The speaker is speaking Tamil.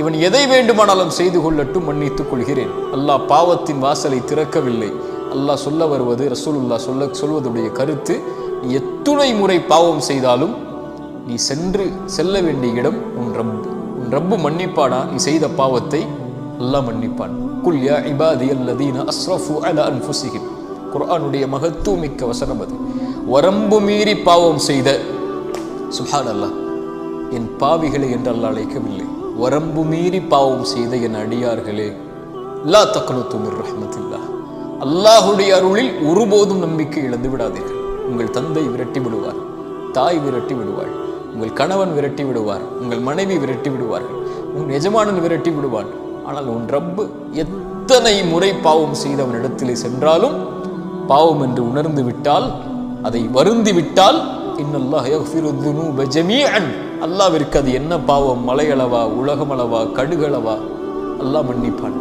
இவன் எதை வேண்டுமானாலும் செய்து கொள்ளட்டும், மன்னித்துக் கொள்கிறேன். அல்லாஹ் பாவத்தின் வாசலை திறக்கவில்லை. அல்லாஹ் சொல்ல வருவது, ரசூலுல்லாஹ் சொல்வதுடைய கருத்து, நீ எத்துணை முறை பாவம் செய்தாலும் நீ செல்ல வேண்டிய இடம் உன் ரப்பு மன்னிப்பானா? நீ செய்த பாவத்தை அல்லாஹ் மன்னிப்பான். குல் யா இபாதியல்லதீன அஸ்ரஃபு அலா அன்ஃபுஸிஹிம். குர்ஆனுடைய மகத்துவமிக்க வசனம் அது. வரம்பு மீறி பாவம் செய்த, சுப்ஹானல்லாஹ், என் பாவிகளை என்று அல்லாஹ் அழைக்கவில்லை. வரம்பு மீறி பாவம் செய்த என் அடியார்களே, லா தக்னது மிர் ரஹ்மத்தில்லாஹ், அல்லாஹுடைய அருளில் ஒருபோதும் நம்பிக்கை இழந்து விடாதீர்கள். உங்கள் தந்தை விரட்டி விடுவார், தாய் விரட்டி விடுவாள், உங்கள் கணவன் விரட்டி விடுவார், உங்கள் மனைவி விரட்டி விடுவார்கள், உன் எஜமானன் விரட்டி விடுவான். ஆனால் உன் ரப்பு எத்தனை முறை பாவம் செய்தவனிடத்திலே சென்றாலும் பாவம் என்று உணர்ந்து விட்டால், அதை வருந்தி விட்டால், இன்னல்லாஹ் யக்ஃபிரு ذுனூப ஜமீஅன், அல்லாஹ்விற்கு அது என்ன பாவம், மலையளவா, உலகமளவா, கடுகளவா, அல்லாஹ் மன்னிப்பான்.